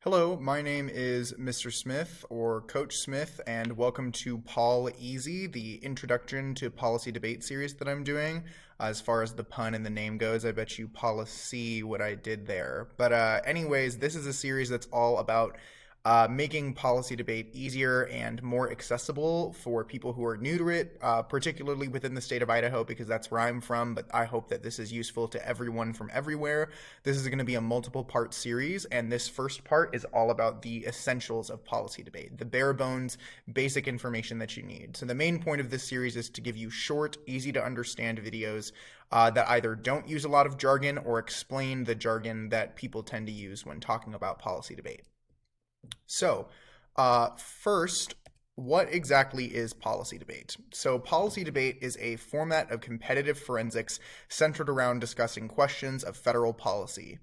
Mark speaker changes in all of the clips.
Speaker 1: Hello, my name is Mr. Smith or Coach Smith, and welcome to Paul Easy, the introduction to policy debate series that I'm doing. As far as the pun and the name goes, I bet you policy what I did there. Anyways, this is a series that's all about making policy debate easier and more accessible for people who are new to it, particularly within the state of Idaho, because that's where I'm from. But I hope that this is useful to everyone from everywhere. This is going to be a multiple part series, and this first part is all about the essentials of policy debate, the bare bones, basic information that you need. So the main point of this series is to give you short, easy to understand videos that either don't use a lot of jargon or explain the jargon that people tend to use when talking about policy debate. So, first, what exactly is policy debate? So, policy debate is a format of competitive forensics centered around discussing questions of federal policy.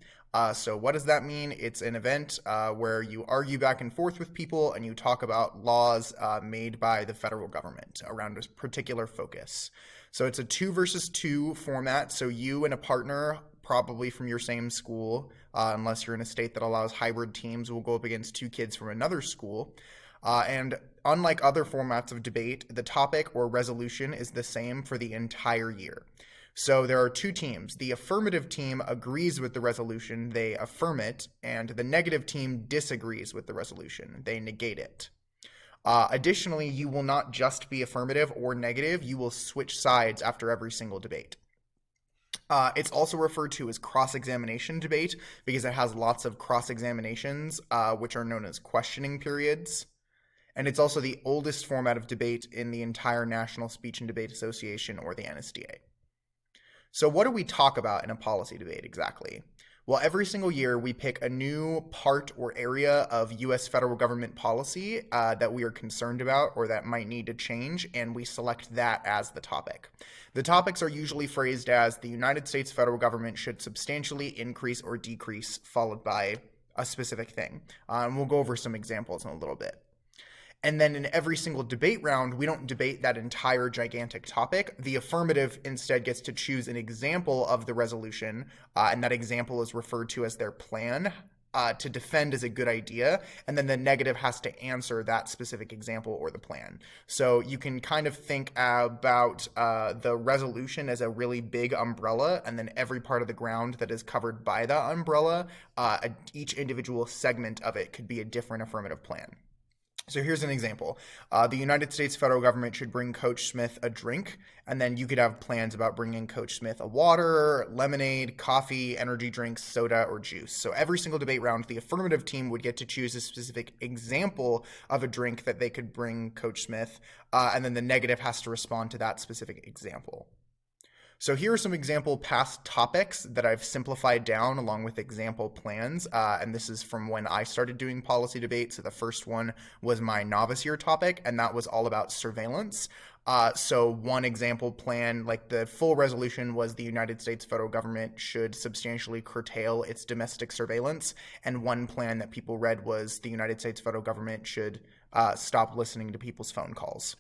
Speaker 1: So, what does that mean? It's an event where you argue back and forth with people and you talk about laws made by the federal government around a particular focus. So, it's a 2 versus 2 format. So, you and a partner, probably from your same school, unless you're in a state that allows hybrid teams, will go up against 2 kids from another school. And unlike other formats of debate, the topic or resolution is the same for the entire year. So there are 2 teams. The affirmative team agrees with the resolution, they affirm it, and the negative team disagrees with the resolution, they negate it. Additionally, you will not just be affirmative or negative, you will switch sides after every single debate. It's also referred to as cross-examination debate because it has lots of cross-examinations, which are known as questioning periods. And it's also the oldest format of debate in the entire National Speech and Debate Association, or the NSDA. So what do we talk about in a policy debate exactly? Well, every single year we pick a new part or area of U.S. federal government policy that we are concerned about or that might need to change, and we select that as the topic. The topics are usually phrased as the United States federal government should substantially increase or decrease, followed by a specific thing. And we'll go over some examples in a little bit. And then in every single debate round, we don't debate that entire gigantic topic. The affirmative instead gets to choose an example of the resolution, and that example is referred to as their plan to defend as a good idea. And then the negative has to answer that specific example or the plan. So you can kind of think about the resolution as a really big umbrella, and then every part of the ground that is covered by the umbrella, each individual segment of it could be a different affirmative plan. So here's an example. The United States federal government should bring Coach Smith a drink, and then you could have plans about bringing Coach Smith a water, lemonade, coffee, energy drinks, soda, or juice. So every single debate round, the affirmative team would get to choose a specific example of a drink that they could bring Coach Smith, and then the negative has to respond to that specific example. So here are some example past topics that I've simplified down along with example plans, and this is from when I started doing policy debate. So the first one was my novice year topic, and that was all about surveillance. So one example plan, like the full resolution, was the United States federal government should substantially curtail its domestic surveillance, and one plan that people read was the United States federal government should stop listening to people's phone calls.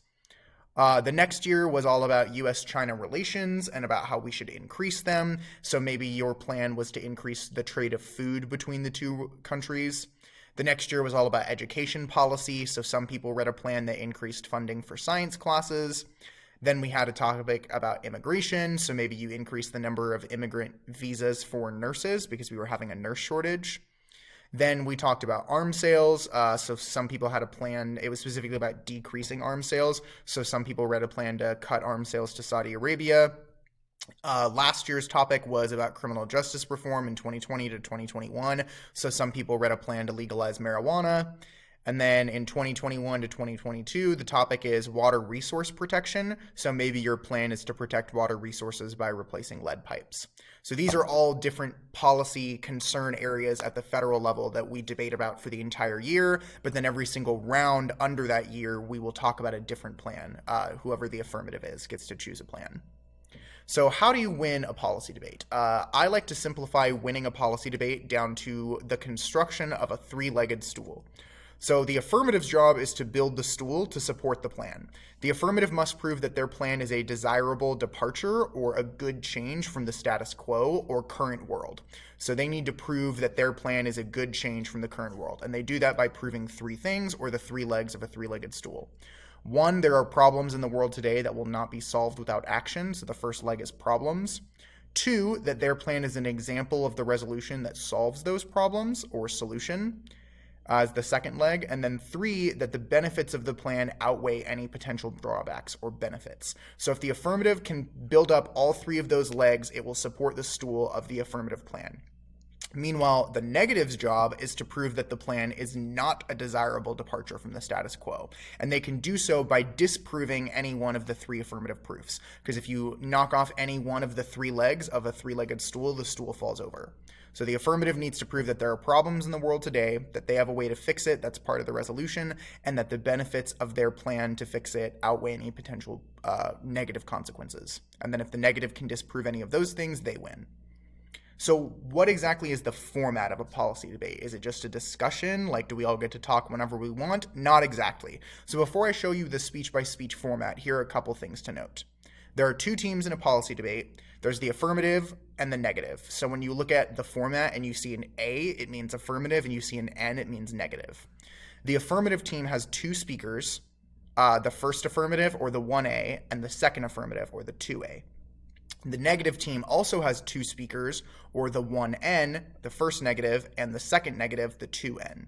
Speaker 1: The next year was all about U.S.-China relations and about how we should increase them. So maybe your plan was to increase the trade of food between the 2 countries. The next year was all about education policy. So some people read a plan that increased funding for science classes. Then we had a topic about immigration. So maybe you increased the number of immigrant visas for nurses because we were having a nurse shortage. Then we talked about arms sales. So some people had a plan. It was specifically about decreasing arms sales. So some people read a plan to cut arms sales to Saudi Arabia. Last year's topic was about criminal justice reform in 2020 to 2021. So some people read a plan to legalize marijuana. And then in 2021 to 2022, the topic is water resource protection. So maybe your plan is to protect water resources by replacing lead pipes. So these are all different policy concern areas at the federal level that we debate about for the entire year. But then every single round under that year, we will talk about a different plan. Whoever the affirmative is gets to choose a plan. So how do you win a policy debate? I like to simplify winning a policy debate down to the construction of a 3-legged stool. So the affirmative's job is to build the stool to support the plan. The affirmative must prove that their plan is a desirable departure or a good change from the status quo or current world. So they need to prove that their plan is a good change from the current world. And they do that by proving three things, or the three legs of a three-legged stool. One, there are problems in the world today that will not be solved without action. So the first leg is problems. Two, that their plan is an example of the resolution that solves those problems, or solution, as the second leg. And then three, that the benefits of the plan outweigh any potential drawbacks or benefits. So if the affirmative can build up all three of those legs, it will support the stool of the affirmative plan. Meanwhile, the negative's job is to prove that the plan is not a desirable departure from the status quo. And they can do so by disproving any one of the three affirmative proofs. Because if you knock off any one of the three legs of a three-legged stool, the stool falls over. So the affirmative needs to prove that there are problems in the world today, that they have a way to fix it, that's part of the resolution, and that the benefits of their plan to fix it outweigh any potential negative consequences. And then if the negative can disprove any of those things, they win. So what exactly is the format of a policy debate? Is it just a discussion? Like, do we all get to talk whenever we want? Not exactly. So before I show you the speech-by-speech format, here are a couple things to note. There are two teams in a policy debate. There's the affirmative and the negative. So when you look at the format and you see an A, it means affirmative, and you see an N, it means negative. The affirmative team has two speakers, the first affirmative, or the 1A, and the second affirmative, or the 2A. The negative team also has two speakers, or the 1N, the first negative, and the second negative, the 2N.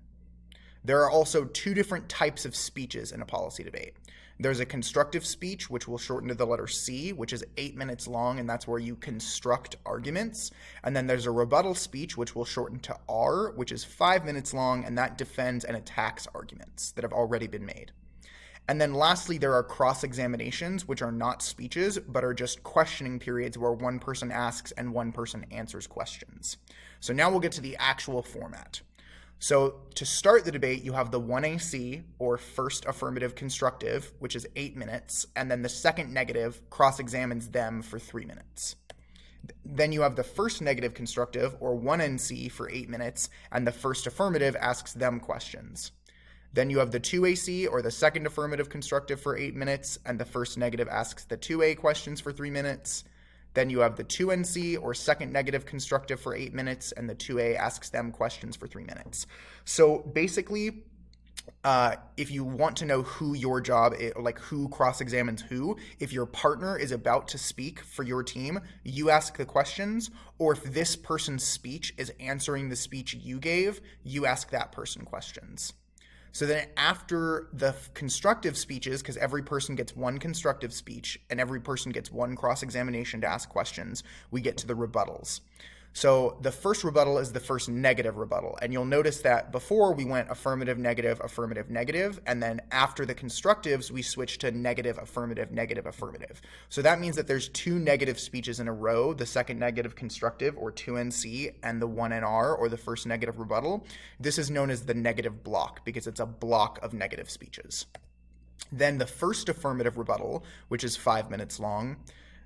Speaker 1: There are also two different types of speeches in a policy debate. There's a constructive speech, which will shorten to the letter C, which is 8 minutes long, and that's where you construct arguments. And then there's a rebuttal speech, which will shorten to R, which is 5 minutes long, and that defends and attacks arguments that have already been made. And then lastly, there are cross-examinations, which are not speeches, but are just questioning periods where one person asks and one person answers questions. So now we'll get to the actual format. So to start the debate, you have the 1AC, or first affirmative constructive, which is 8 minutes, and then the second negative cross-examines them for 3 minutes. Then you have the first negative constructive, or 1NC, for 8 minutes, and the first affirmative asks them questions. Then you have the 2AC, or the second affirmative constructive, for 8 minutes, and the first negative asks the 2A questions for 3 minutes. Then you have the 2NC, or second negative constructive, for 8 minutes, and the 2A asks them questions for 3 minutes. So basically, if you want to know who your job is, like who cross-examines who, if your partner is about to speak for your team, you ask the questions, or if this person's speech is answering the speech you gave, you ask that person questions. So then after the constructive speeches, because every person gets one constructive speech and every person gets one cross-examination to ask questions, we get to the rebuttals. So the first rebuttal is the first negative rebuttal. And you'll notice that before we went affirmative, negative, and then after the constructives, we switched to negative, affirmative, negative, affirmative. So that means that there's two negative speeches in a row, the second negative constructive, or 2NC, and the 1NR, or the first negative rebuttal. This is known as the negative block because it's a block of negative speeches. Then the first affirmative rebuttal, which is 5 minutes long.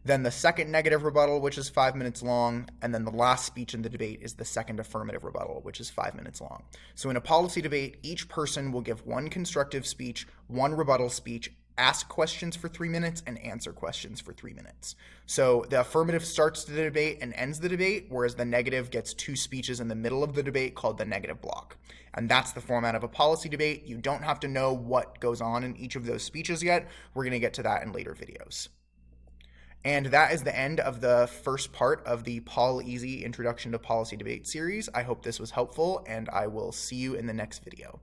Speaker 1: Then the second negative rebuttal, which is 5 minutes long, and then the last speech in the debate is the second affirmative rebuttal, which is 5 minutes long. So in a policy debate, each person will give one constructive speech, one rebuttal speech, ask questions for 3 minutes, and answer questions for 3 minutes. So the affirmative starts the debate and ends the debate, whereas the negative gets two speeches in the middle of the debate called the negative block. And that's the format of a policy debate. You don't have to know what goes on in each of those speeches yet. We're going to get to that in later videos. And that is the end of the first part of the Paul Easy Introduction to Policy Debate series. I hope this was helpful, and I will see you in the next video.